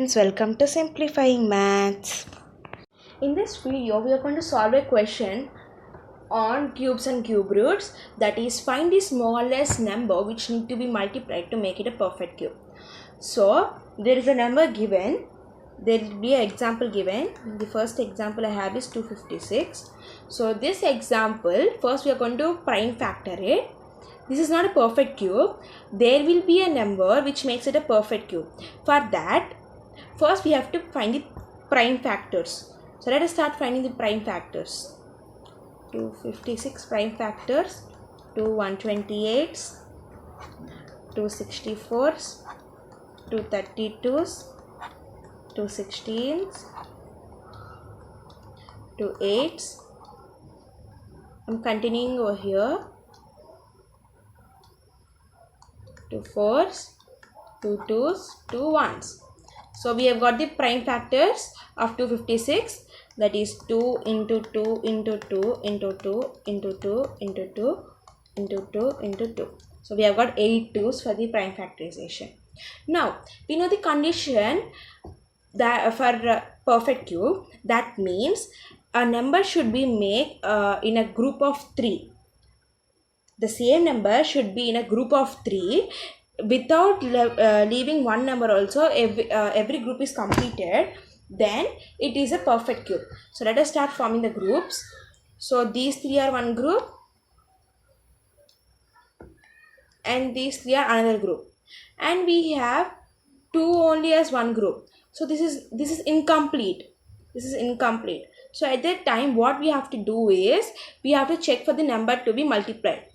students, welcome to Simplifying Maths. In this video, we are going to solve a question on cubes and cube roots, that is, find the smallest number which need to be multiplied to make it a perfect cube. So, there is a number given, there will be an example given. The first example I have is 256. So, this example, first we are going to prime factor it. This is not a perfect cube. There will be a number which makes it a perfect cube. For that, first we have to find the prime factors. So let us start finding the prime factors. 256 prime factors, 2 128s, 2 64s, 2 32s, 2 16s, 2 8s. I'm continuing over here. 2 4s, 2 2s, 2 1s. So we have got the prime factors of 256, that is 2 into 2 into 2 into 2 into 2 into 2 into 2 into 2. So we have got 8 2's for the prime factorization. Now we know the condition that for perfect cube, that means a number should be made in a group of 3. The same number should be in a group of 3 without leaving one number also. Every group is completed, then it is a perfect cube. So let us start forming the groups. So these 3 are one group and these 3 are another group, and we have 2 only as one group. So this is incomplete. This is incomplete. So at that time, what we have to do is we have to check for the number to be multiplied.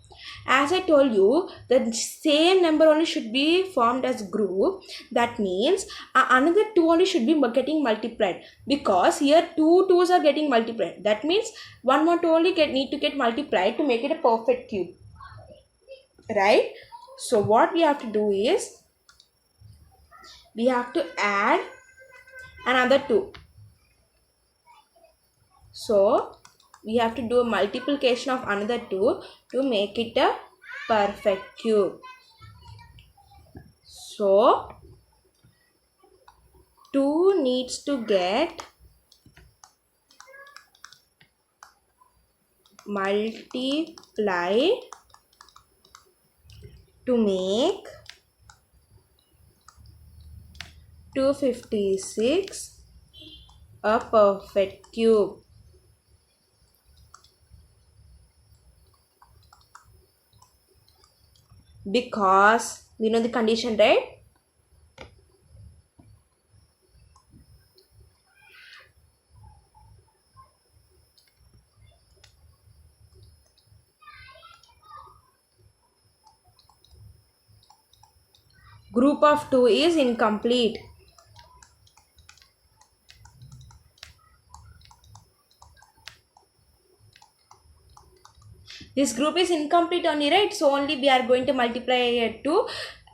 As I told you, the same number only should be formed as group. That means another 2 only should be getting multiplied, because here 2 2's are getting multiplied. That means one more 2 only need to get multiplied to make it a perfect cube, right? So what we have to do is we have to add another 2. So we have to do a multiplication of another 2 to make it a perfect cube. So 2 needs to get multiplied to make 256 a perfect cube. Because we know the condition, right? Group of 2 is incomplete. This group is incomplete only, right? So only we are going to multiply 2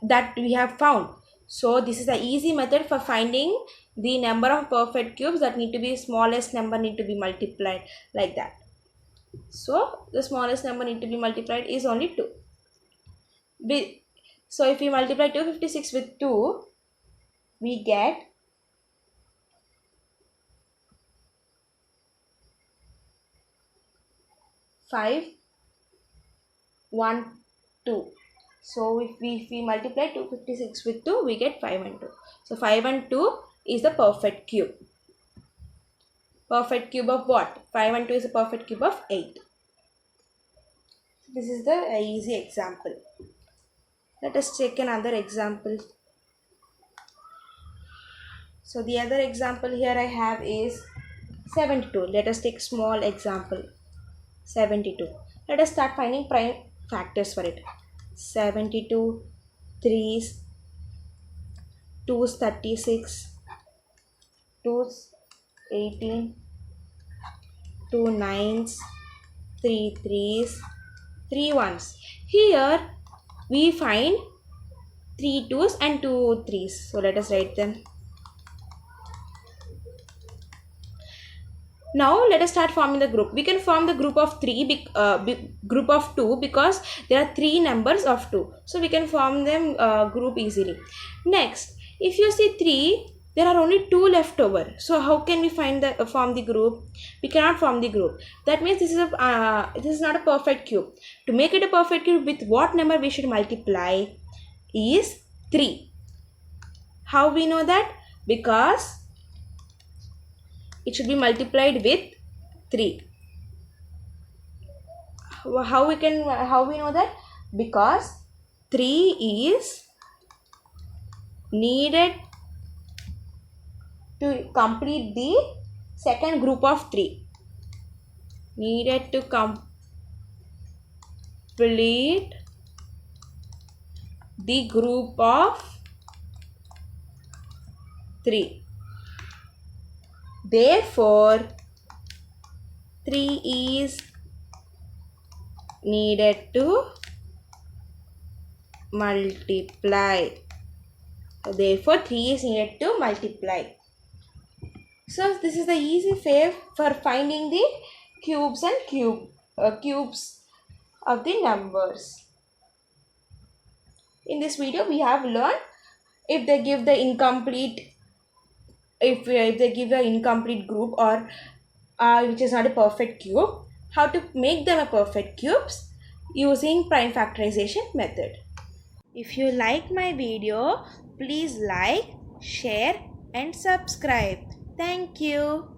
that we have found. So this is an easy method for finding the number of perfect cubes that need to be smallest number need to be multiplied, like that. So the smallest number need to be multiplied is only 2. So if we multiply 256 with 2, we get 5 1 2. So if we multiply 256 with 2, we get 5 and 2. So 5 and 2 is the perfect cube. Perfect cube of what? 5 and 2 is a perfect cube of 8. This is the easy example. Let us take another example. So the other example here I have is 72. Let us take small example. 72. Let us start finding prime factors for it. 72, 3's, 2's 36, 2's 18, 2 9's, 3 3's, 3 1's. Here we find 3 2's and 2 3's. So let us write them. Now let us start forming the group. We can form the group of 3, group of 2, because there are 3 numbers of 2. So we can form them group easily. Next, if you see 3, there are only 2 left over. So how can we form the group? We cannot form the group. That means this is not a perfect cube. To make it a perfect cube, with what number we should multiply is 3. How we know that? Because it should be multiplied with 3. How we know that? Because 3 is needed to complete the second group of 3. Needed to complete the group of 3. Therefore, 3 is needed to multiply. Therefore, 3 is needed to multiply. So this is the easy way for finding the cubes and cubes of the numbers. In this video, we have learned if they give the incomplete, if they give an incomplete group or which is not a perfect cube, how to make them a perfect cubes using prime factorization method. If you like my video, please like, share and subscribe. Thank you.